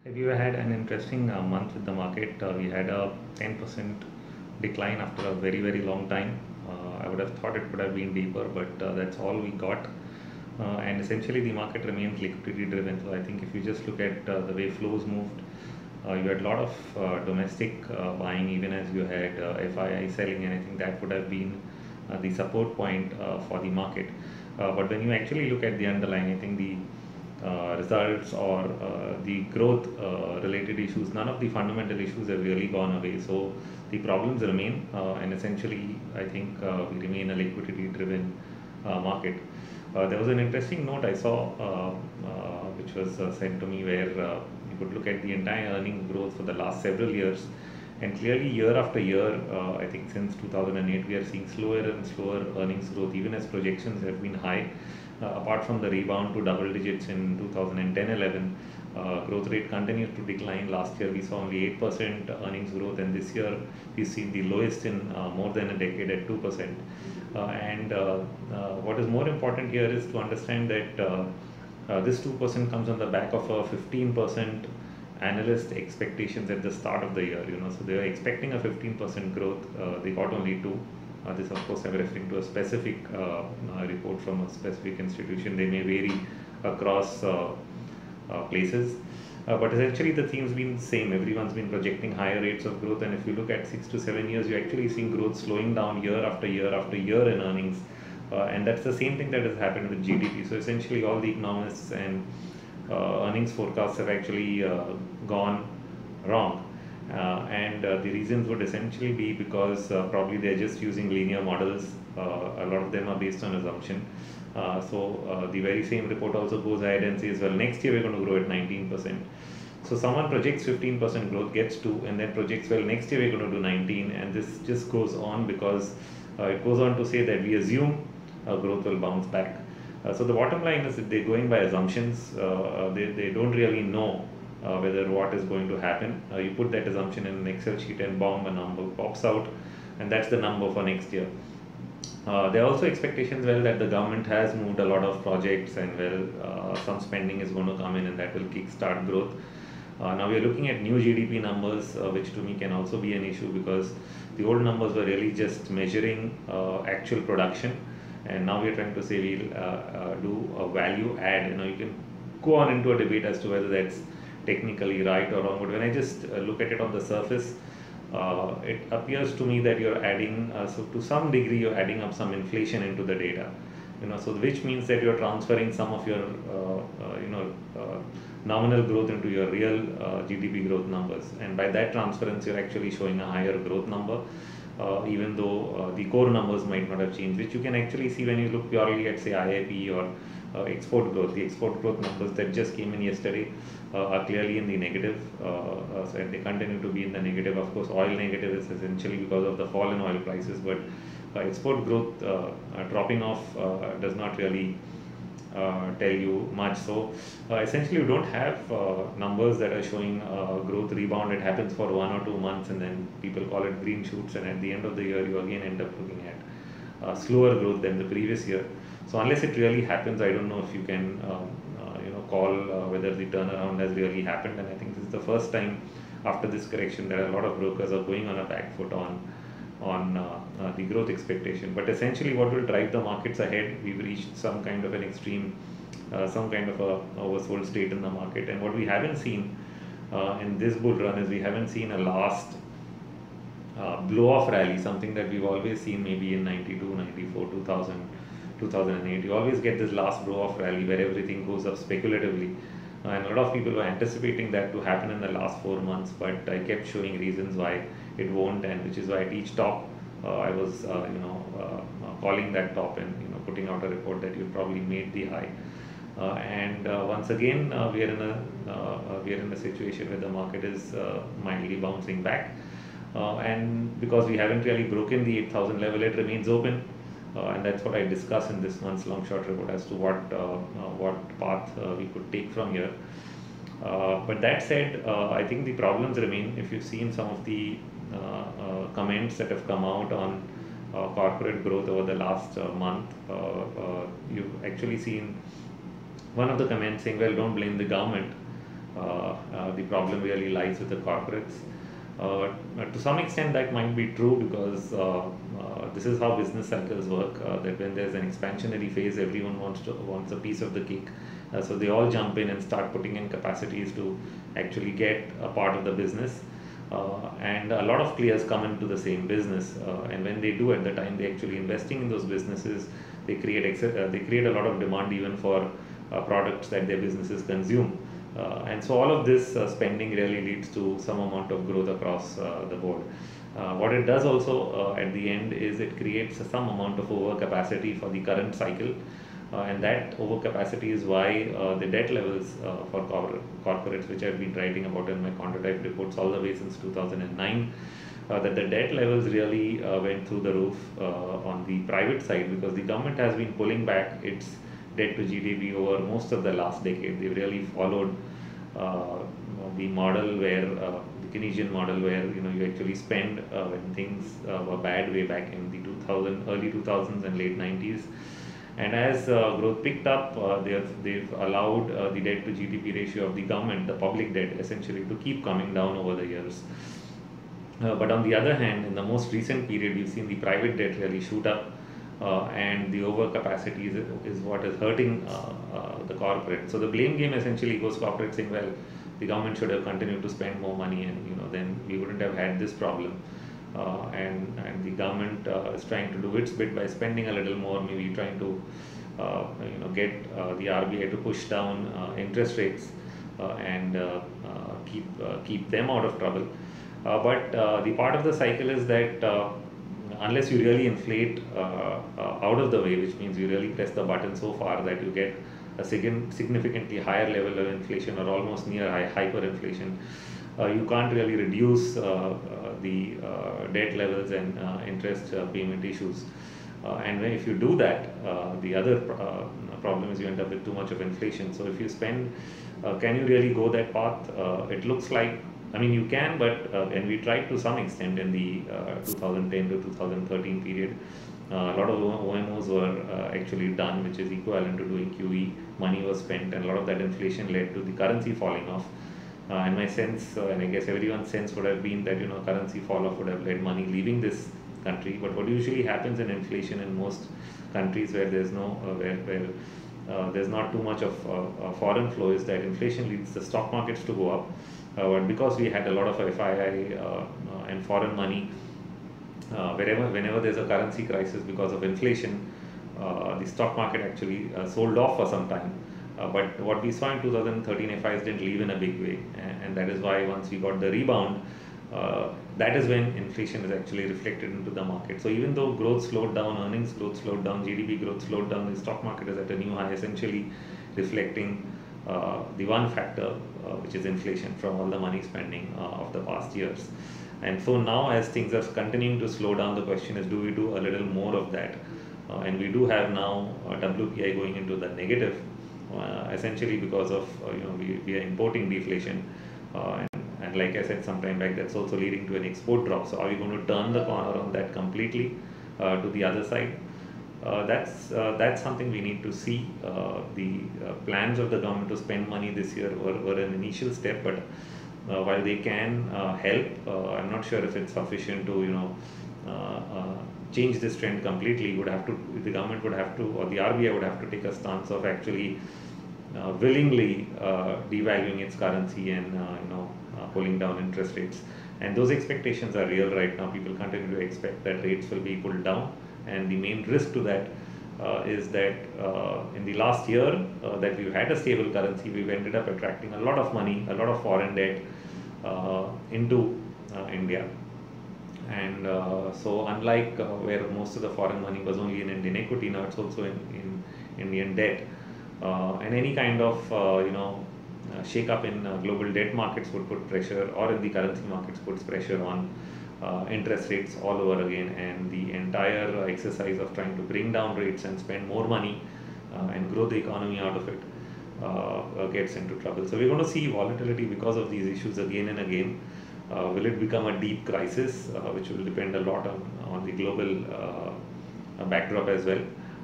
Have you had an interesting month with the market? We had a 10% decline after a very, very long time. I would have thought it would have been deeper, but that's all we got. And essentially, the market remains liquidity driven. So I think if you just look at the way flows moved, you had a lot of domestic buying, even as you had FII selling, and I think that would have been the support point for the market. But when you actually look at the underlying, I think the results or the growth related issues, none of the fundamental issues have really gone away. So the problems remain, and essentially, I think we remain a liquidity driven market. There was an interesting note I saw, which was sent to me, where you could look at the entire earnings growth for the last several years. And clearly, year after year, I think since 2008, we are seeing slower and slower earnings growth, even as projections have been high. Apart from the rebound to double digits in 2010-11, growth rate continues to decline. Last year, we saw only 8% earnings growth, and this year, we've seen the lowest in more than a decade at 2%. What is more important here is to understand that this 2% comes on the back of a 15% analyst expectations at the start of the year. So they were expecting a 15% growth. They got only two. This, of course, I'm referring to a specific report from a specific institution. They may vary across places, but essentially the theme's been the same. Everyone's been projecting higher rates of growth, and if you look at 6 to 7 years, you're actually seeing growth slowing down year after year after year in earnings, and that's the same thing that has happened with GDP. So essentially, all the economists and earnings forecasts have actually gone wrong. The reasons would essentially be because probably they're just using linear models. A lot of them are based on assumption. The very same report also goes ahead and says, well, next year we're going to grow at 19%. So someone projects 15% growth, gets 2, and then projects, well, next year we're going to do 19, and this just goes on because it goes on to say that we assume growth will bounce back. So the bottom line is that they're going by assumptions. They don't really know whether what is going to happen. You put that assumption in an Excel sheet and bomb, a number pops out, and that's the number for next year. There are also expectations, well, that the government has moved a lot of projects, and well, some spending is going to come in, and that will kickstart growth. Now we are looking at new GDP numbers, which to me can also be an issue, because the old numbers were really just measuring actual production, and now we are trying to say we'll do a value add. You can go on into a debate as to whether that's technically right or wrong, but when I just look at it on the surface, it appears to me that you're adding, so to some degree, you're adding up some inflation into the data. So which means that you're transferring some of your nominal growth into your real GDP growth numbers, and by that transference, you're actually showing a higher growth number, even though the core numbers might not have changed, which you can actually see when you look purely at, say, IIP or export growth. The export growth numbers that just came in yesterday are clearly in the negative, so they continue to be in the negative. Of course, oil negative is essentially because of the fall in oil prices, but export growth dropping off does not really tell you much. So essentially, you don't have numbers that are showing growth rebound. It happens for 1 or 2 months, and then people call it green shoots, and at the end of the year, you again end up looking at slower growth than the previous year. So unless it really happens, I don't know if you can call whether the turnaround has really happened. And I think this is the first time after this correction that a lot of brokers are going on a back foot on the growth expectation. But essentially, what will drive the markets ahead? We've reached some kind of an extreme, some kind of a oversold state in the market, and what we haven't seen in this bull run is we haven't seen a last blow off rally, something that we've always seen maybe in 92, 94, 2000, 2008. You always get this last blow off rally where everything goes up speculatively. And a lot of people were anticipating that to happen in the last 4 months, but I kept showing reasons why it won't, and which is why at each top I was calling that top and putting out a report that you probably made the high. Once again, we are in a situation where the market is mildly bouncing back, and because we haven't really broken the 8,000 level, it remains open. And that's what I discuss in this month's long short report as to what path we could take from here. But that said, I think the problems remain. If you've seen some of the comments that have come out on corporate growth over the last month, you've actually seen one of the comments saying, well, don't blame the government. The problem really lies with the corporates. To some extent, that might be true because this is how business cycles work. That when there's an expansionary phase, everyone wants a piece of the cake. So they all jump in and start putting in capacities to actually get a part of the business. And a lot of players come into the same business, and when they do, at the time they actually investing in those businesses, they create a lot of demand even for products that their businesses consume. And so all of this spending really leads to some amount of growth across the board. What it does also at the end is it creates some amount of overcapacity for the current cycle, and that overcapacity is why the debt levels for corporates, which I've been writing about in my counter-type reports all the way since 2009, that the debt levels really went through the roof on the private side, because the government has been pulling back its debt to GDP over most of the last decade. They've really followed the model where the Keynesian model, where you actually spend when things were bad way back in the early 2000s and late 90s. And as growth picked up, they've allowed the debt to GDP ratio of the government, the public debt essentially, to keep coming down over the years. But on the other hand, in the most recent period, we've seen the private debt really shoot up, and the overcapacity is what is hurting the corporate. So the blame game essentially goes corporate saying, well, the government should have continued to spend more money, and then we wouldn't have had this problem. And the government is trying to do its bit by spending a little more, maybe trying to get the RBI to push down interest rates and keep them out of trouble. But the part of the cycle is that unless you really inflate out of the way, which means you really press the button so far that you get a significantly higher level of inflation or almost near hyperinflation, you can't really reduce the debt levels and interest payment issues. And if you do that, the other problem is you end up with too much of inflation. So if you spend, can you really go that path? It looks like, you can, but and we tried to some extent in the 2010 to 2013 period. A lot of OMOs were actually done, which is equivalent to doing QE. Money was spent, and a lot of that inflation led to the currency falling off. And my sense, and I guess everyone's sense would have been that currency fall off would have led money leaving this country. But what usually happens in inflation in most countries where there's no there's not too much of foreign flow is that inflation leads the stock markets to go up. But because we had a lot of FII and foreign money, whenever there's a currency crisis because of inflation, the stock market actually sold off for some time. But what we saw in 2013 FIs didn't leave in a big way, and that is why once we got the rebound, that is when inflation is actually reflected into the market. So even though growth slowed down, earnings growth slowed down, GDP growth slowed down, the stock market is at a new high, essentially reflecting the one factor, which is inflation from all the money spending of the past years. And so now, as things are continuing to slow down, the question is, do we do a little more of that? And we do have now WPI going into the negative, essentially because of we are importing deflation, and like I said some time back, that's also leading to an export drop. So are we going to turn the corner on that completely to the other side? That's something we need to see. The plans of the government to spend money this year were an initial step, but while they can help, I'm not sure if it's sufficient to change this trend completely. The government would have to, or the RBI would have to take a stance of actually willingly devaluing its currency and pulling down interest rates. And those expectations are real right now. People continue to expect that rates will be pulled down, and the main risk to that is that in the last year that we've had a stable currency, we've ended up attracting a lot of money, a lot of foreign debt into India. And so unlike where most of the foreign money was only in Indian equity, now it's also in Indian debt. And any kind of shake up in global debt markets would put pressure, or in the currency markets puts pressure on interest rates all over again, and the entire exercise of trying to bring down rates and spend more money and grow the economy out of it gets into trouble. So we're going to see volatility because of these issues again and again. Will it become a deep crisis, which will depend a lot on the global backdrop as well,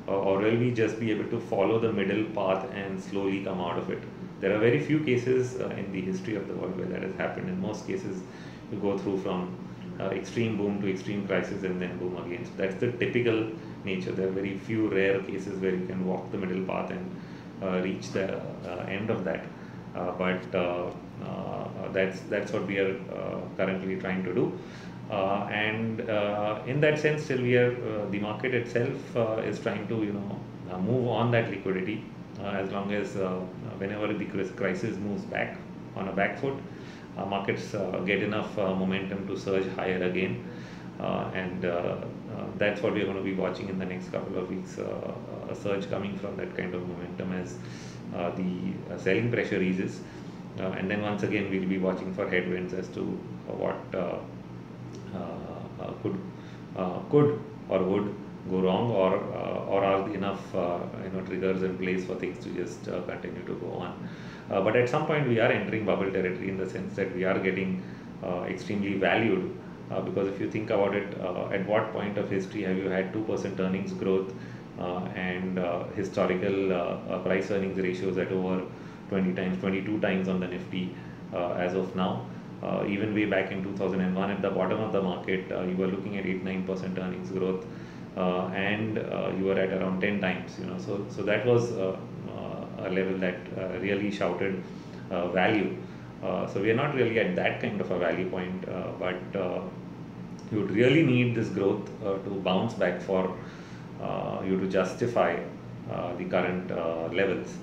or will we just be able to follow the middle path and slowly come out of it? There are very few cases in the history of the world where that has happened. In most cases, you go through from extreme boom to extreme crisis and then boom again. So that's the typical nature. There are very few rare cases where you can walk the middle path and reach the end of that. But that's what we are currently trying to do. And in that sense, still we are the market itself is trying to move on that liquidity as long as whenever the crisis moves back on a back foot, markets get enough momentum to surge higher again, and that's what we're going to be watching in the next couple of weeks, a surge coming from that kind of momentum as the selling pressure eases, and then once again we'll be watching for headwinds as to what could or would go wrong, or are enough triggers in place for things to just continue to go on. But at some point we are entering bubble territory in the sense that we are getting extremely valued, because if you think about it, at what point of history have you had 2% earnings growth and historical price earnings ratios at over 20 times, 22 times on the Nifty as of now? Even way back in 2001 at the bottom of the market, you were looking at 8-9% earnings growth, and you were at around 10 times. So that was a level that really shouted value. So we are not really at that kind of a value point, but you would really need this growth to bounce back for you to justify the current levels.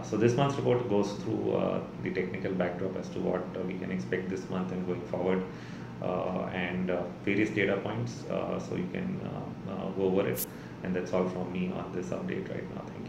So this month's report goes through the technical backdrop as to what we can expect this month and going forward, and various data points, so you can go over it. And that's all from me on this update right now. Thank you.